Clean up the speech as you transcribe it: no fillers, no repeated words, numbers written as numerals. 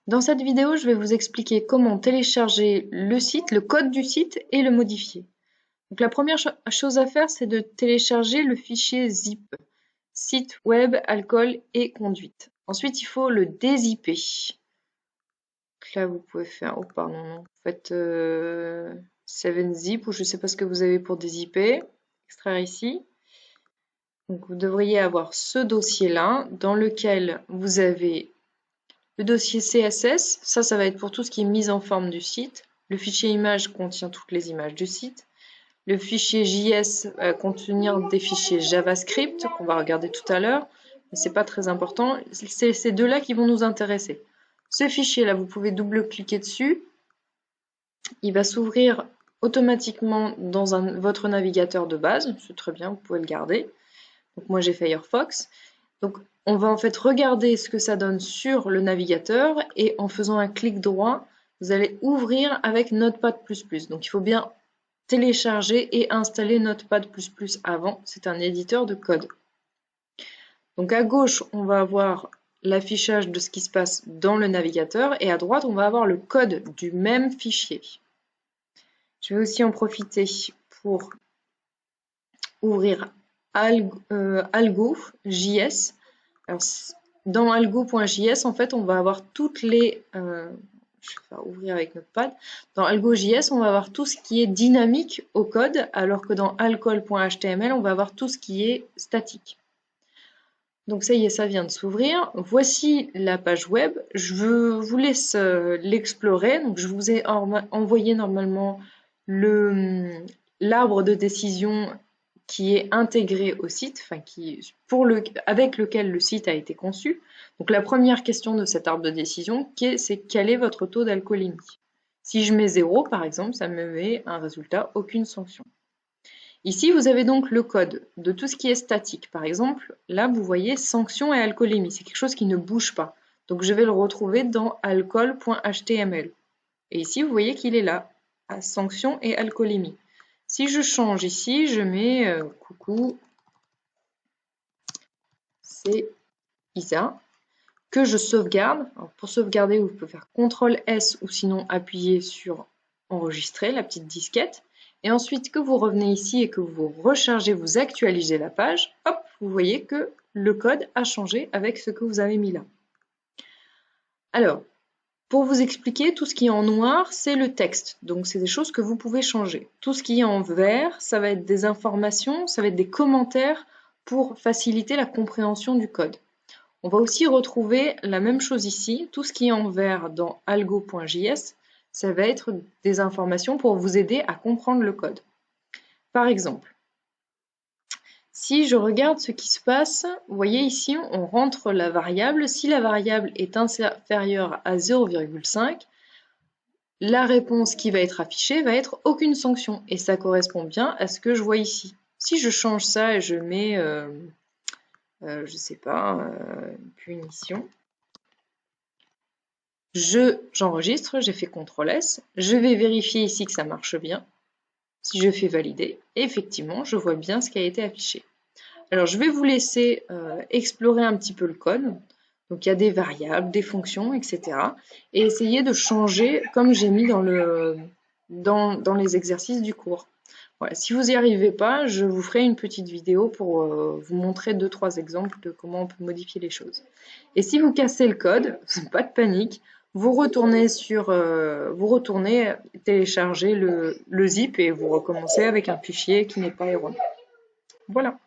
Dans cette vidéo, je vais vous expliquer comment télécharger le site, le code du site et le modifier. Donc la première chose à faire, c'est de télécharger le fichier zip, site web, alcool et conduite. Ensuite, il faut le dézipper. Donc là, vous pouvez faire, oh pardon, non, vous faites 7zip ou je ne sais pas ce que vous avez pour dézipper, extraire ici. Donc vous devriez avoir ce dossier-là dans lequel vous avez le dossier CSS, ça va être pour tout ce qui est mise en forme du site. Le fichier image contient toutes les images du site. Le fichier JS va contenir des fichiers JavaScript qu'on va regarder tout à l'heure, mais c'est pas très important. C'est ces deux-là qui vont nous intéresser. Ce fichier-là, vous pouvez double-cliquer dessus. Il va s'ouvrir automatiquement dans votre navigateur de base. C'est très bien, vous pouvez le garder. Donc moi j'ai Firefox. Donc on va en fait regarder ce que ça donne sur le navigateur et en faisant un clic droit, vous allez ouvrir avec Notepad++. Donc il faut bien télécharger et installer Notepad++ avant. C'est un éditeur de code. Donc à gauche, on va avoir l'affichage de ce qui se passe dans le navigateur et à droite, on va avoir le code du même fichier. Je vais aussi en profiter pour ouvrir Algo.js. Alors, dans algo.js, en fait, on va avoir toutes les... je vais ouvrir avec Notepad. Dans algo.js, on va avoir tout ce qui est dynamique au code, alors que dans alcool.html, on va avoir tout ce qui est statique. Donc ça y est, ça vient de s'ouvrir. Voici la page web. Je vous laisse l'explorer. Donc je vous ai envoyé normalement l'arbre de décision qui est intégré au site, enfin avec lequel le site a été conçu. Donc la première question de cet arbre de décision, c'est quel est votre taux d'alcoolémie? Si je mets 0, par exemple, ça me met un résultat, aucune sanction. Ici, vous avez donc le code de tout ce qui est statique. Par exemple, là, vous voyez sanction et alcoolémie. C'est quelque chose qui ne bouge pas. Donc je vais le retrouver dans alcool.html. Et ici, vous voyez qu'il est là, à sanction et alcoolémie. Si je change ici, je mets coucou, c'est Isa, que je sauvegarde. Alors, pour sauvegarder, vous pouvez faire CTRL-S ou sinon appuyer sur enregistrer, la petite disquette. Et ensuite, que vous revenez ici et que vous rechargez, vous actualisez la page, hop, vous voyez que le code a changé avec ce que vous avez mis là. Alors, pour vous expliquer, tout ce qui est en noir, c'est le texte. Donc, c'est des choses que vous pouvez changer. Tout ce qui est en vert, ça va être des informations, ça va être des commentaires pour faciliter la compréhension du code. On va aussi retrouver la même chose ici. Tout ce qui est en vert dans algo.js, ça va être des informations pour vous aider à comprendre le code. Par exemple, si je regarde ce qui se passe, vous voyez ici, on rentre la variable. Si la variable est inférieure à 0,5, la réponse qui va être affichée va être aucune sanction. Et ça correspond bien à ce que je vois ici. Si je change ça et je mets, je ne sais pas, punition, j'enregistre, j'ai fait CTRL-S, je vais vérifier ici que ça marche bien. Si je fais valider, effectivement, je vois bien ce qui a été affiché. Alors, je vais vous laisser explorer un petit peu le code. Donc, il y a des variables, des fonctions, etc. Et essayer de changer comme j'ai mis dans les exercices du cours. Voilà. Si vous n'y arrivez pas, je vous ferai une petite vidéo pour vous montrer 2-3 exemples de comment on peut modifier les choses. Et si vous cassez le code, pas de panique, vous retournez télécharger le zip et vous recommencez avec un fichier qui n'est pas erroné. Voilà.